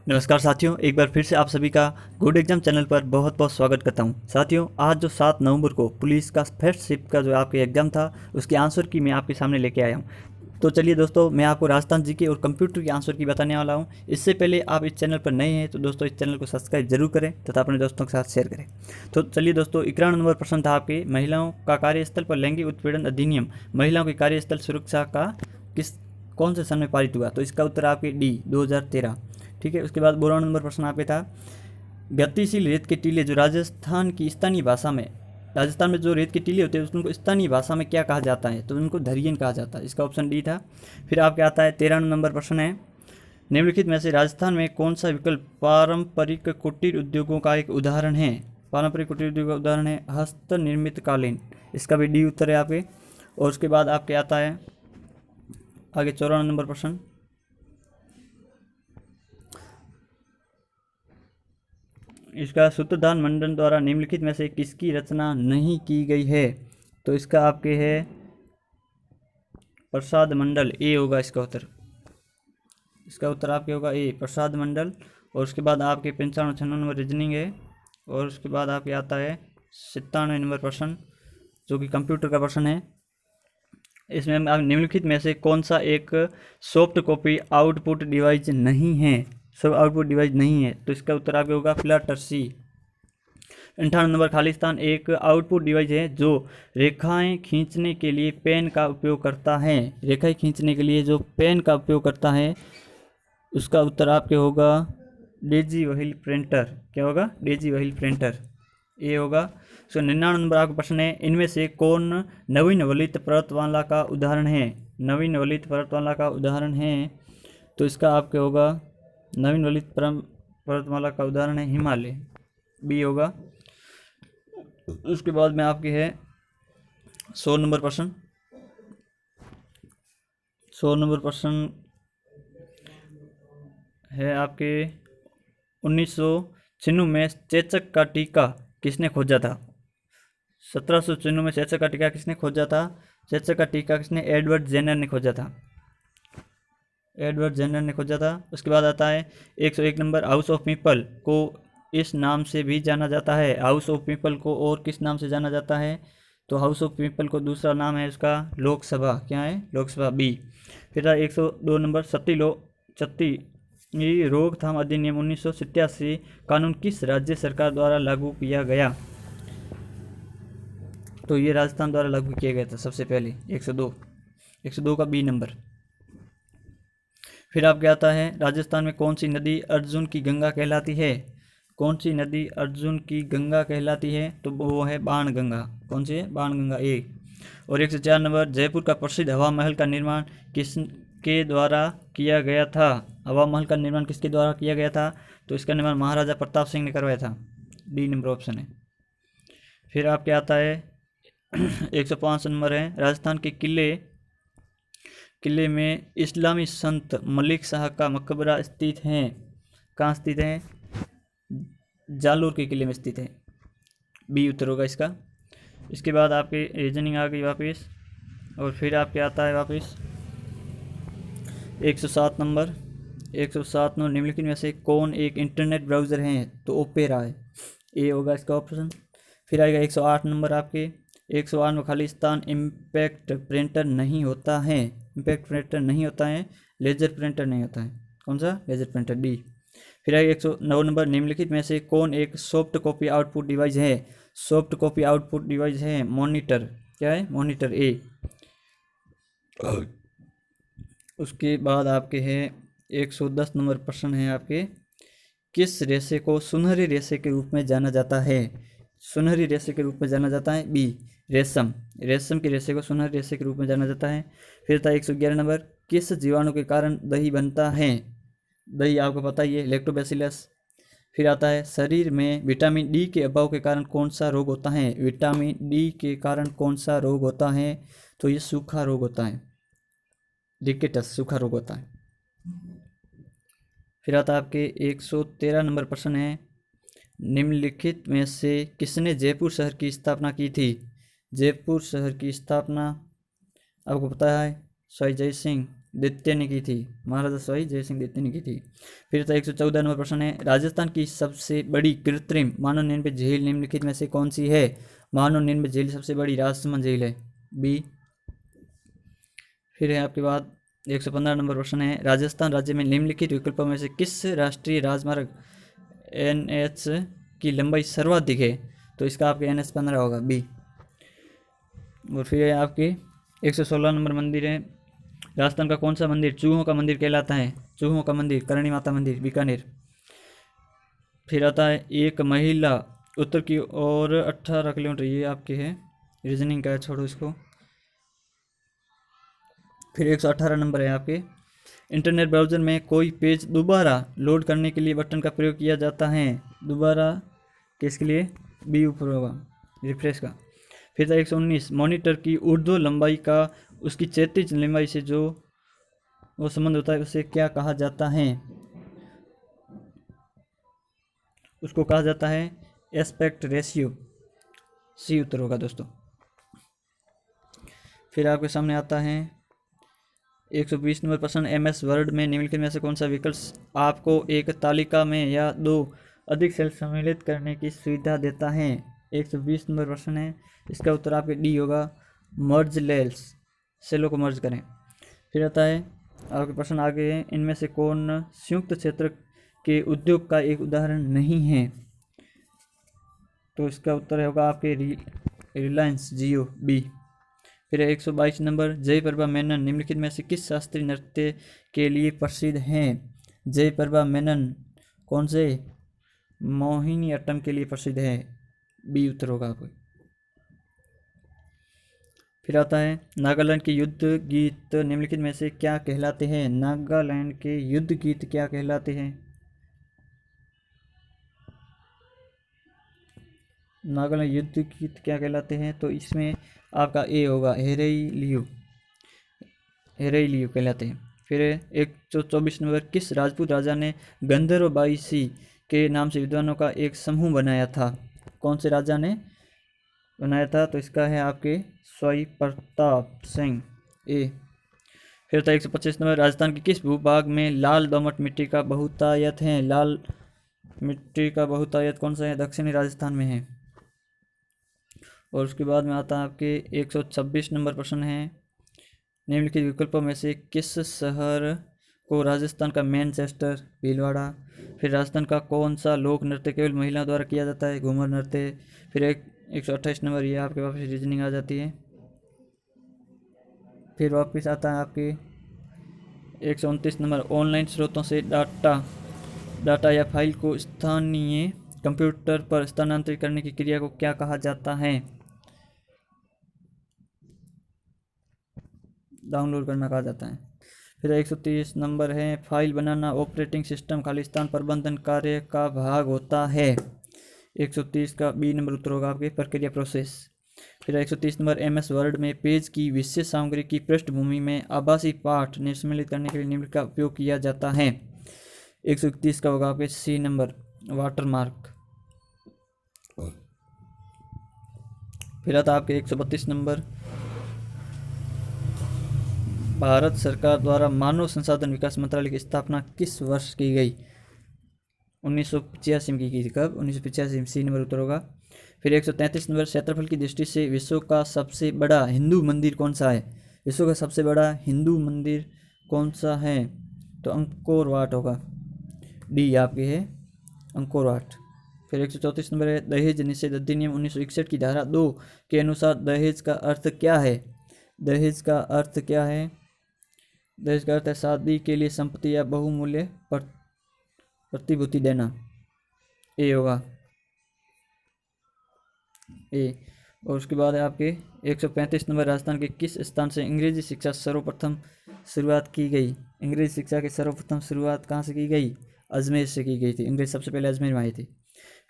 नमस्कार साथियों, एक बार फिर से आप सभी का गुड एग्जाम चैनल पर बहुत बहुत स्वागत करता हूं। साथियों, आज जो 7 नवंबर को पुलिस का फर्स्ट शिफ्ट का जो आपके एग्जाम था, उसके आंसर की मैं आपके सामने लेके आया हूं। तो चलिए दोस्तों, मैं आपको राजस्थान जीके और कंप्यूटर के आंसर की बताने वाला हूं। इससे पहले आप इस चैनल पर नए हैं तो दोस्तों इस चैनल को सब्सक्राइब जरूर करें तथा अपने दोस्तों के साथ शेयर करें। तो चलिए दोस्तों, 91 नंबर प्रश्न था आपके, महिलाओं का कार्यस्थल पर लैंगिक उत्पीड़न अधिनियम महिलाओं की कार्यस्थल सुरक्षा का किस कौन से सन में पारित हुआ? तो इसका उत्तर आपके डी 2013। ठीक है। उसके बाद 92 नंबर प्रश्न आपके था, गतिशील रेत के टीले जो राजस्थान की स्थानीय भाषा में, राजस्थान में जो रेत के टीले होते हैं उनको स्थानीय भाषा में क्या कहा जाता है? तो उनको धरियन कहा जाता है। इसका ऑप्शन डी था। फिर आपके आता है 13 नंबर प्रश्न है, निम्नलिखित में से राजस्थान में कौन सा विकल्प पारंपरिक कुटीर उद्योगों का एक उदाहरण है? पारंपरिक कुटीर उद्योग का उदाहरण है हस्त निर्मित कालीन। इसका भी डी उत्तर है आपके। और उसके बाद आपके आता है आगे 54 नंबर प्रश्न, इसका सूत्रधार मंडल द्वारा निम्नलिखित में से किसकी रचना नहीं की गई है? तो इसका आपके है प्रसाद मंडल, ए होगा इसका उत्तर। इसका उत्तर आपके होगा ए, प्रसाद मंडल। और उसके बाद आपके 95 96 नंबर रीजनिंग है। और उसके बाद आपके आता है 97 नंबर प्रश्न जो कि कंप्यूटर का प्रश्न है। इसमें आप निम्नलिखित में से कौन सा एक सॉफ्ट कॉपी आउटपुट डिवाइस नहीं है? सब आउटपुट डिवाइस नहीं है। तो इसका उत्तर आपके होगा प्लाटर सी। 58 नंबर, खालिस्तान एक आउटपुट डिवाइस है जो रेखाएं खींचने के लिए पेन का उपयोग करता है। रेखाएं खींचने के लिए जो पेन का उपयोग करता है, उसका उत्तर आपके होगा डेजी व्हील प्रिंटर। क्या होगा? डेजी व्हील प्रिंटर, ये होगा। 99 नंबर आपका प्रश्न है, इनमें से कौन नवीन वलित पर्वतमाला का उदाहरण है? नवीन वलित पर्वतमाला का उदाहरण है, तो इसका आपके होगा नवीन वलित पर्वतमाला का उदाहरण है हिमालय, बी होगा। उसके बाद में आपकी है 100 नंबर प्रश्न। 100 नंबर प्रश्न है आपके 1996 में चेचक का टीका किसने खोजा था? 1796 में चेचक का टीका किसने खोजा था? चेचक का टीका किसने? एडवर्ड जेनर ने खोजा था। एडवर्ड जेनर ने खोजा था। उसके बाद आता है 101 नंबर, हाउस ऑफ पीपल को इस नाम से भी जाना जाता है। हाउस ऑफ पीपल को और किस नाम से जाना जाता है? तो हाउस ऑफ पीपल को दूसरा नाम है उसका लोकसभा। क्या है? लोकसभा, बी। फिर 102 नंबर, सती रोकथाम अधिनियम 1987 कानून किस राज्य सरकार द्वारा लागू किया गया? तो ये राजस्थान द्वारा लागू किया गया था सबसे पहले। 102 का बी नंबर। फिर आपके आता है, राजस्थान में कौन सी नदी अर्जुन की गंगा कहलाती है? कौन सी नदी अर्जुन की गंगा कहलाती है? तो वो है बाणगंगा। कौन सी है? बाणगंगा, ए। और 104 नंबर, जयपुर का प्रसिद्ध हवा महल का निर्माण किसके द्वारा किया गया था? हवा महल का निर्माण किसके द्वारा किया गया था? तो इसका निर्माण महाराजा प्रताप सिंह ने करवाया था, डी नंबर ऑप्शन है। फिर आपके आता है 105 नंबर है, राजस्थान के किले में इस्लामी संत मलिक शाह का मकबरा स्थित है। कहाँ स्थित है? जालोर के किले में स्थित है, बी उत्तर होगा इसका। इसके बाद आपकी रीजनिंग आ गई वापस। और फिर आपके आता है वापस 107 नंबर। 107 नंबर, निम्नलिखित में से कौन एक इंटरनेट ब्राउज़र है? तो ओपेरा है, ए होगा इसका ऑप्शन। फिर आएगा 108 नंबर आपके। 108 में, खालिस्तान इम्पैक्ट प्रिंटर नहीं होता है। इम्पैक्ट प्रिंटर नहीं होता है, लेजर प्रिंटर नहीं होता है। कौन सा? Laser printer, D. फिर आएगा 109 नंबर, निम्नलिखित में से कौन एक सॉफ्ट कॉपी आउटपुट डिवाइस है? सॉफ्ट कॉपी आउटपुट डिवाइस है मॉनिटर। क्या है? Monitor, A. उसके बाद आपके हैं 110 नंबर प्रश्न है आपके, किस रेशे को सुनहरे रेशे के रूप में जाना जाता है? सुनहरी रेशे के रूप में जाना जाता है, बी रेशम। रेशम के रेशे को सुनहरे रेशे के रूप में जाना जाता है। फिर था 111 नंबर, किस जीवाणु के कारण दही बनता है? दही आपको पता ही है, लैक्टोबैसिलस। फिर आता है, शरीर में विटामिन डी के अभाव के कारण कौन सा रोग होता है? विटामिन डी के कारण कौन सा रोग होता है? तो ये सूखा रोग होता है, रिकेटस, सूखा रोग होता है। फिर आता है आपके 113 नंबर प्रश्न है, निम्नलिखित में से किसने जयपुर शहर की स्थापना की थी? जयपुर शहर की स्थापना आपको पता है, सवाई जय सिंह। द्वितीय ने की थी, महाराजा सवाई जय सिंह द्वितीय ने की थी। फिर था 114 नंबर प्रश्न है, राजस्थान की सबसे बड़ी कृत्रिम मानव निर्मित झील निम्नलिखित में से कौन सी है? मानव निर्मित झील सबसे बड़ी राजसमंद झील है, बी। फिर है आपके बाद 115 नंबर प्रश्न है, राजस्थान राज्य में निम्नलिखित विकल्पों में से किस राष्ट्रीय राजमार्ग NH की लंबाई सर्वाधिक है? तो इसका आपके NH-15 होगा, बी। और फिर है आपके 116 नंबर मंदिर है, राजस्थान का कौन सा मंदिर चूहों का मंदिर कहलाता है? चूहों का मंदिर करणी माता मंदिर, बीकानेर। फिर आता है, एक महिला उत्तर की ओर 18 किलोमीटर, ये आपके है रीजनिंग का है, छोड़ो इसको। फिर 118 नंबर है आपके, इंटरनेट ब्राउज़र में कोई पेज दोबारा लोड करने के लिए बटन का प्रयोग किया जाता है, दोबारा किसके लिए? बी ऊपर होगा, रिफ्रेश का। फिर था 119, मॉनिटर की ऊर्ध्व लंबाई का उसकी क्षैतिज लंबाई से जो वो संबंध होता है उसे क्या कहा जाता है? उसको कहा जाता है एस्पेक्ट रेशियो, सी उत्तर होगा दोस्तों। फिर आपके सामने आता है 120 नंबर प्रश्न, MS वर्ड में निम्नलिखित में से कौन सा विकल्प आपको एक तालिका में या दो अधिक सेल सम्मिलित करने की सुविधा देता है? 120 नंबर प्रश्न है, इसका उत्तर आपके डी होगा, मर्ज लेल्स, सेलों को मर्ज करें। फिर आता है आपके प्रश्न आगे है, इनमें से कौन संयुक्त क्षेत्र के उद्योग का एक उदाहरण नहीं है? तो इसका उत्तर होगा आपके रिलायंस जियो, बी। फिर 122 नंबर, जयप्रभा मेनन निम्नलिखित में से किस शास्त्रीय नृत्य के लिए प्रसिद्ध हैं? जयप्रभा मेनन कौन से? मोहिनीअट्टम के लिए प्रसिद्ध है, बी उत्तर होगा आपको। फिर आता है, नागालैंड के युद्ध गीत निम्नलिखित में से क्या कहलाते हैं? नागालैंड के युद्ध गीत क्या कहलाते हैं? नागालैंड युद्ध गीत क्या कहलाते हैं? तो इसमें आपका ए होगा, हेरेई लियू कहलाते हैं। फिर 124 नंबर, किस राजपूत राजा ने गंधर्व बाईसी के नाम से विद्वानों का एक समूह बनाया था? कौन से राजा ने बनाया था? तो इसका है आपके स्वाई प्रताप सिंह, ए। फिर था 125 नंबर, राजस्थान के किस भूभाग में लाल दोमट मिट्टी का बहुतायत है? लाल मिट्टी का बहुतायत कौन सा है? दक्षिणी राजस्थान में है। और उसके बाद में आता है आपके 126 नंबर प्रश्न है, निम्नलिखित विकल्पों में से किस शहर को राजस्थान का मैनचेस्टर, भीलवाड़ा। फिर राजस्थान का कौन सा लोक नृत्य केवल महिलाओं द्वारा किया जाता है? घूमर नृत्य। फिर 128 नंबर, ये आपके वापस रीजनिंग आ जाती है। फिर वापस आता है आपके 129 नंबर, ऑनलाइन स्रोतों से डाटा या फाइल को स्थानीय कंप्यूटर पर स्थानांतरित करने की क्रिया को क्या कहा जाता है? डाउनलोड करना कहा जाता है। फिर 130 नंबर है, फाइल बनाना ऑपरेटिंग सिस्टम खालिस्तान प्रबंधन कार्य का भाग होता है। 130 का बी नंबर उत्तर होगा आपके, प्रक्रिया प्रोसेस। फिर 130 नंबर, MS वर्ड में पेज की विशेष सामग्री की पृष्ठभूमि में आभासी पाठ सम्मिलित करने के लिए निम्न का उपयोग किया जाता है। 131 का होगा आपके सी नंबर, वाटरमार्क। फिर आता आपके 132 नंबर, भारत सरकार द्वारा मानव संसाधन विकास मंत्रालय की स्थापना किस वर्ष की गई? 1985 में की थी। कब? 1985 में, सी नंबर उत्तर होगा। फिर 133 नंबर, क्षेत्रफल की दृष्टि से विश्व का सबसे बड़ा हिंदू मंदिर कौन सा है? विश्व का सबसे बड़ा हिंदू मंदिर कौन सा है? तो अंकोर वाट होगा, डी आपके है अंकोर वाट। फिर 134 नंबर है, दहेज निषेध अधिनियम 1961 की धारा 2 के अनुसार दहेज का अर्थ क्या है? दहेज का अर्थ क्या है? दहेज का अर्थ है शादी के लिए संपत्ति या बहुमूल्य प्रतिभूति देना, ए होगा, ए। और उसके बाद है आपके 135 नंबर, राजस्थान के किस स्थान से अंग्रेजी शिक्षा सर्वप्रथम शुरुआत की गई? अंग्रेजी शिक्षा की सर्वप्रथम शुरुआत कहाँ से की गई? अजमेर से की गई थी। अंग्रेज सबसे पहले अजमेर में आई थी।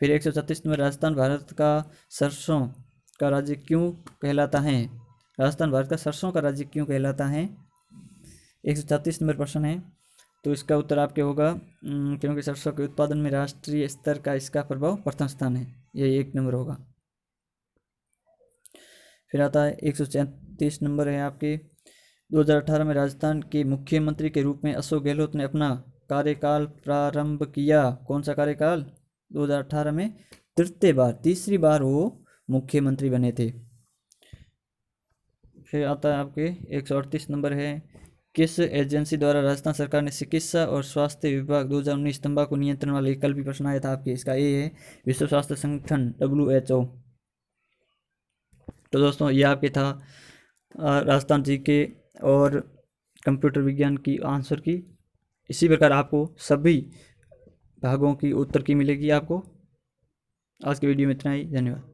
फिर 136 नंबर, राजस्थान भारत का सरसों का राज्य क्यों कहलाता है? राजस्थान भारत का सरसों का राज्य क्यों कहलाता है? 136 नंबर प्रश्न है, तो इसका उत्तर आपके होगा क्योंकि सरसों के उत्पादन में राष्ट्रीय स्तर का इसका प्रभाव प्रथम स्थान है, यही 1 नंबर होगा। फिर आता है 134 नंबर है आपके, 2018 में राजस्थान के मुख्यमंत्री के रूप में अशोक गहलोत ने अपना कार्यकाल प्रारंभ किया। कौन सा कार्यकाल? 2018 में तीसरी बार वो मुख्यमंत्री बने थे। फिर आता है आपके 138 नंबर है, किस एजेंसी द्वारा राजस्थान सरकार ने चिकित्सा और स्वास्थ्य विभाग 2019 तंबाकू नियंत्रण वाला, एक कल भी प्रश्न आया था आपके, इसका ए है विश्व स्वास्थ्य संगठन WHO। तो दोस्तों ये आपके था राजस्थान जीके और कंप्यूटर विज्ञान की आंसर की। इसी प्रकार आपको सभी भागों की उत्तर की मिलेगी आपको। आज की वीडियो में इतना ही, धन्यवाद।